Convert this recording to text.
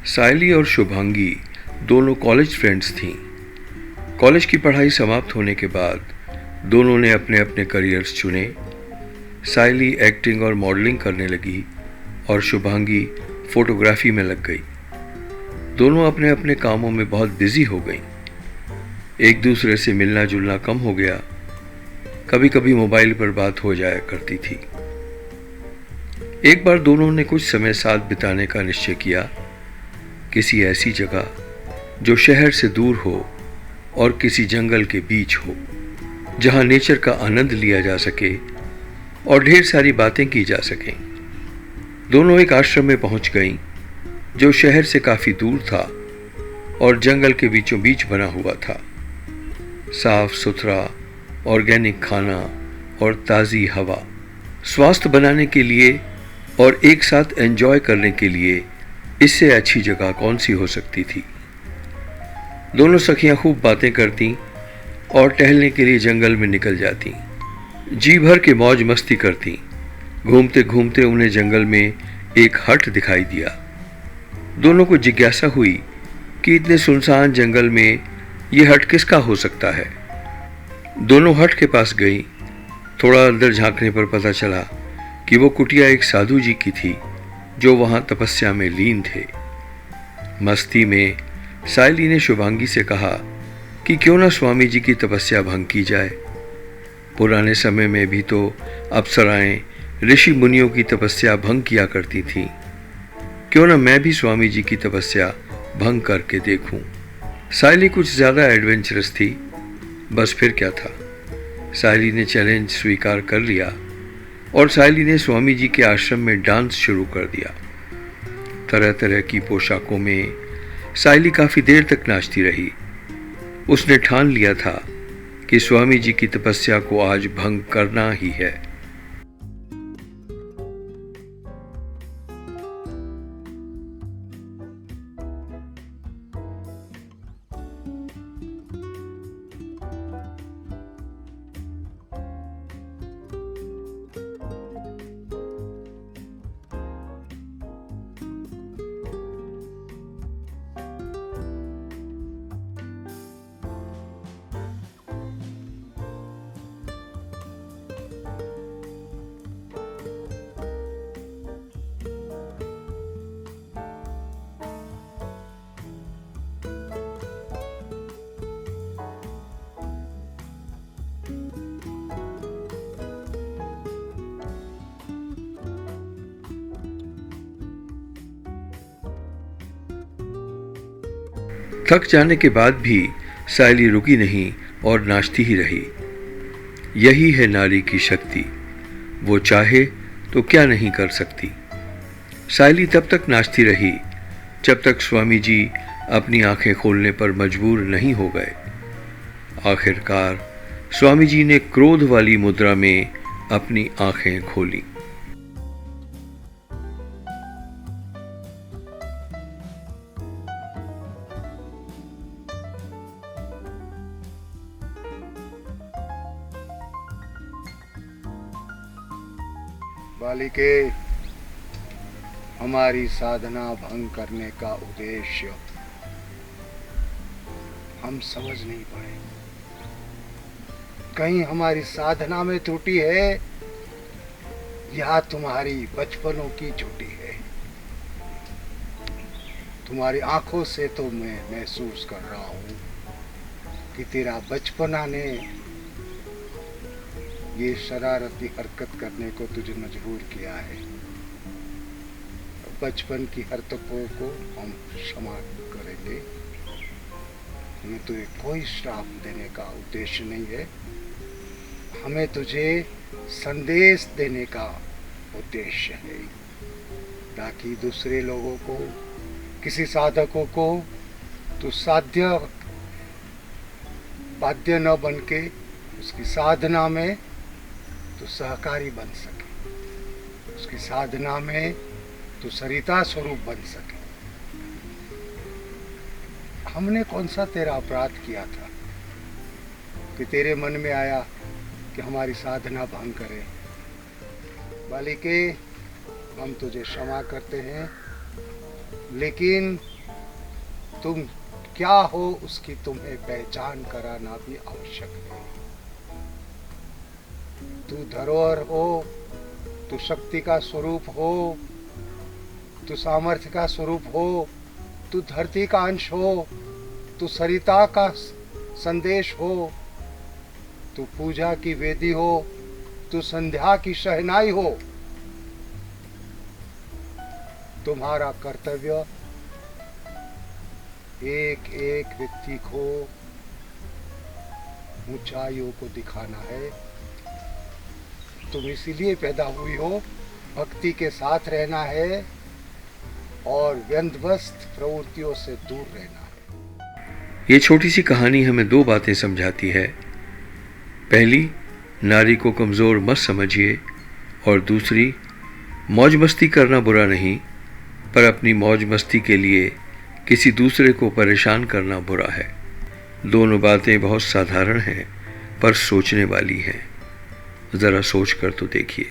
सायली और शुभांगी दोनों college friends थीं। कॉलेज की पढ़ाई समाप्त होने के बाद दोनों ने अपने अपने करियर्स चुने। सायली एक्टिंग और मॉडलिंग करने लगी और शुभांगी फोटोग्राफी में लग गई। दोनों अपने अपने कामों में बहुत बिजी हो गईं। एक दूसरे से मिलना जुलना कम हो गया। कभी कभी मोबाइल पर बात हो जाया करती थी। एक बार दोनों ने कुछ समय साथ बिताने का निश्चय किया, किसी ऐसी जगह जो शहर से दूर हो और किसी जंगल के बीच हो, जहां नेचर का आनंद लिया जा सके और ढेर सारी बातें की जा सकें। दोनों एक आश्रम में पहुंच गईं, जो शहर से काफी दूर था और जंगल के बीचों बीच बना हुआ था। साफ सुथरा ऑर्गेनिक खाना और ताज़ी हवा, स्वास्थ्य बनाने के लिए और एक साथ एंजॉय करने के लिए इससे अच्छी जगह कौन सी हो सकती थी। दोनों सखियां खूब बातें करती और टहलने के लिए जंगल में निकल जाती, जी भर के मौज मस्ती करती। घूमते घूमते उन्हें जंगल में एक हट दिखाई दिया। दोनों को जिज्ञासा हुई कि इतने सुनसान जंगल में यह हट किसका हो सकता है। दोनों हट के पास गई। थोड़ा अंदर झांकने पर पता चला कि वो कुटिया एक साधु जी की थी, जो वहां तपस्या में लीन थे। मस्ती में सायली ने शुभांगी से कहा कि क्यों ना स्वामी जी की तपस्या भंग की जाए। पुराने समय में भी तो अप्सराएं ऋषि मुनियों की तपस्या भंग किया करती थीं। क्यों ना मैं भी स्वामी जी की तपस्या भंग करके देखूं। सायली कुछ ज्यादा एडवेंचरस थी, बस फिर क्या था। सायली ने चैलेंज स्वीकार कर लिया और सायली ने स्वामी जी के आश्रम में डांस शुरू कर दिया। तरह तरह की पोशाकों में सायली काफी देर तक नाचती रही। उसने ठान लिया था कि स्वामी जी की तपस्या को आज भंग करना ही है। थक जाने के बाद भी सायली रुकी नहीं और नाचती ही रही। यही है नारी की शक्ति, वो चाहे तो क्या नहीं कर सकती। सायली तब तक नाचती रही जब तक स्वामी जी अपनी आंखें खोलने पर मजबूर नहीं हो गए। आखिरकार स्वामी जी ने क्रोध वाली मुद्रा में अपनी आंखें खोली। बालिके, हमारी साधना भंग करने का उद्देश्य हम समझ नहीं पाए। कहीं हमारी साधना में त्रुटि है या तुम्हारी बचपनों की त्रुटि है। तुम्हारी आंखों से तो मैं महसूस कर रहा हूं कि तेरा बचपना ने ये शरारती हरकत करने को तुझे मजबूर किया है। बचपन की हरकतों को हम क्षमा करेंगे। हमें तुझे कोई श्राप देने का उद्देश्य नहीं है। हमें तुझे संदेश देने का उद्देश्य है, ताकि दूसरे लोगों को, किसी साधकों को तू बाध्य न बन के उसकी साधना में तो सहकारी बन सके, उसकी साधना में तो सरिता स्वरूप बन सके। हमने कौन सा तेरा अपराध किया था कि तेरे मन में आया कि हमारी साधना भंग करे। बालिके, हम तुझे क्षमा करते हैं, लेकिन तुम क्या हो उसकी तुम्हें पहचान कराना भी आवश्यक है। तू धरोहर हो, तू शक्ति का स्वरूप हो, तू सामर्थ्य का स्वरूप हो, तू धरती का अंश हो, तू सरिता का संदेश हो, तू पूजा की वेदी हो, तू संध्या की शहनाई हो। तुम्हारा कर्तव्य एक एक व्यक्ति को ऊंचाइयों को दिखाना है। तुम इसीलिए पैदा हुई हो, भक्ति के साथ रहना है और व्यंध्यवस्त प्रवृत्तियों से दूर रहना है। ये छोटी सी कहानी हमें दो बातें समझाती है। पहली, नारी को कमज़ोर मत समझिए, और दूसरी, मौज मस्ती करना बुरा नहीं, पर अपनी मौज मस्ती के लिए किसी दूसरे को परेशान करना बुरा है। दोनों बातें बहुत साधारण हैं, पर सोचने वाली हैं। ज़रा सोच कर तो देखिए।